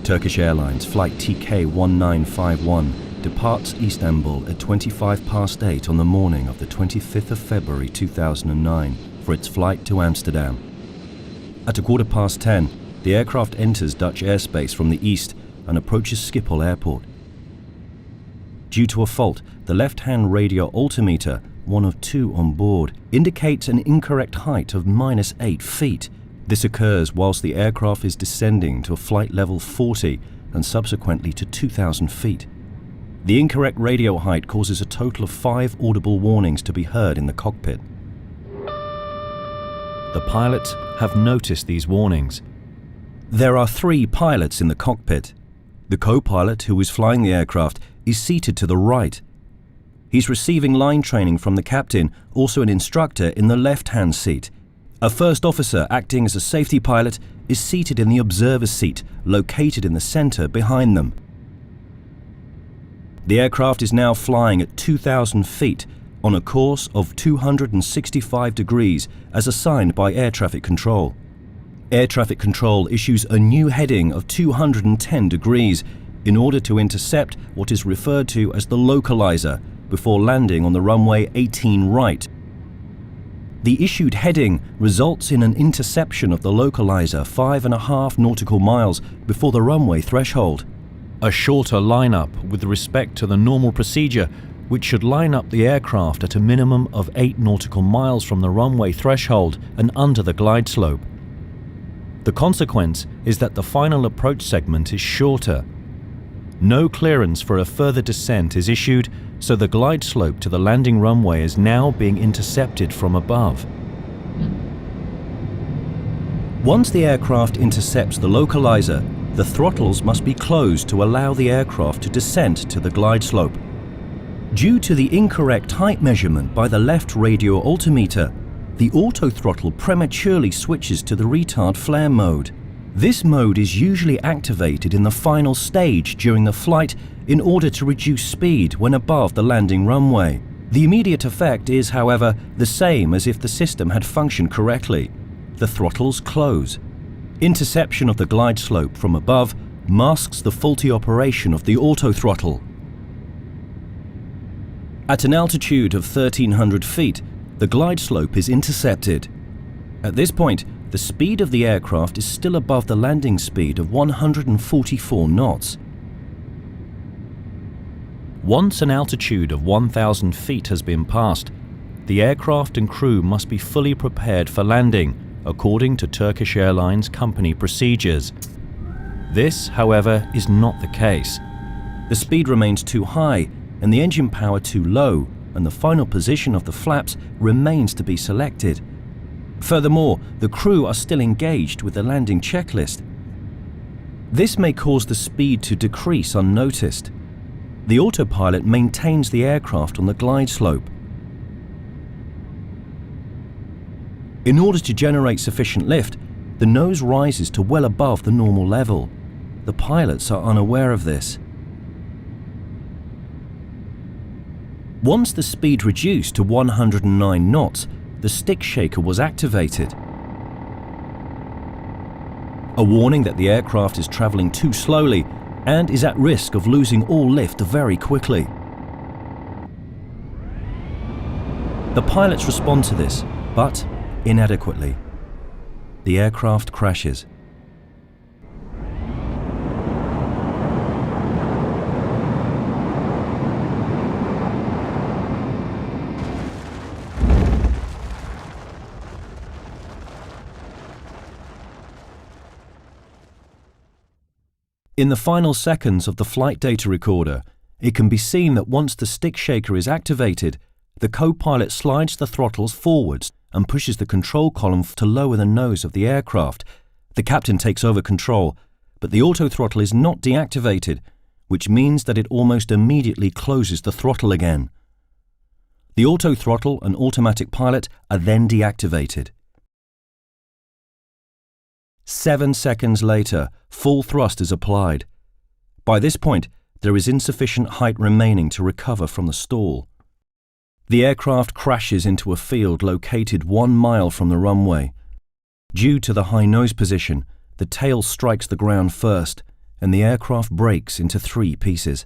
Turkish Airlines flight TK1951 departs Istanbul at 8:25 on the morning of the 25th of February 2009 for its flight to Amsterdam. At 10:15, the aircraft enters Dutch airspace from the east and approaches Schiphol Airport. Due to a fault, the left-hand radio altimeter, one of two on board, indicates an incorrect height of -8 feet. This occurs whilst the aircraft is descending to a flight level 40 and subsequently to 2,000 feet. The incorrect radio height causes a total of 5 audible warnings to be heard in the cockpit. The pilots have noticed these warnings. There are 3 pilots in the cockpit. The co-pilot, who is flying the aircraft, is seated to the right. He's receiving line training from the captain, also an instructor, in the left-hand seat. A first officer, acting as a safety pilot, is seated in the observer's seat, located in the center behind them. The aircraft is now flying at 2,000 feet on a course of 265 degrees as assigned by air traffic control. Air traffic control issues a new heading of 210 degrees in order to intercept what is referred to as the localizer before landing on the runway 18 right. The issued heading results in an interception of the localizer 5.5 nautical miles before the runway threshold. A shorter lineup with respect to the normal procedure, which should line up the aircraft at a minimum of 8 nautical miles from the runway threshold and under the glide slope. The consequence is that the final approach segment is shorter. No clearance for a further descent is issued, so the glide slope to the landing runway is now being intercepted from above. Once the aircraft intercepts the localizer, the throttles must be closed to allow the aircraft to descend to the glide slope. Due to the incorrect height measurement by the left radio altimeter, the auto throttle prematurely switches to the retard flare mode. This mode is usually activated in the final stage during the flight in order to reduce speed when above the landing runway. The immediate effect is, however, the same as if the system had functioned correctly. The throttles close. Interception of the glide slope from above masks the faulty operation of the auto throttle. At an altitude of 1,300 feet, the glide slope is intercepted. At this point, the speed of the aircraft is still above the landing speed of 144 knots. Once an altitude of 1,000 feet has been passed, the aircraft and crew must be fully prepared for landing, according to Turkish Airlines company procedures. This, however, is not the case. The speed remains too high and the engine power too low, and the final position of the flaps remains to be selected. Furthermore, the crew are still engaged with the landing checklist. This may cause the speed to decrease unnoticed. The autopilot maintains the aircraft on the glide slope. In order to generate sufficient lift, the nose rises to well above the normal level. The pilots are unaware of this. Once the speed reduced to 109 knots, the stick shaker was activated. A warning that the aircraft is traveling too slowly and is at risk of losing all lift very quickly. The pilots respond to this, but inadequately. The aircraft crashes. In the final seconds of the flight data recorder, it can be seen that once the stick shaker is activated, the co-pilot slides the throttles forwards and pushes the control column to lower the nose of the aircraft. The captain takes over control, but the auto throttle is not deactivated, which means that it almost immediately closes the throttle again. The auto throttle and automatic pilot are then deactivated. 7 seconds later, full thrust is applied. By this point, there is insufficient height remaining to recover from the stall. The aircraft crashes into a field located 1 mile from the runway. Due to the high nose position, the tail strikes the ground first, and the aircraft breaks into 3 pieces.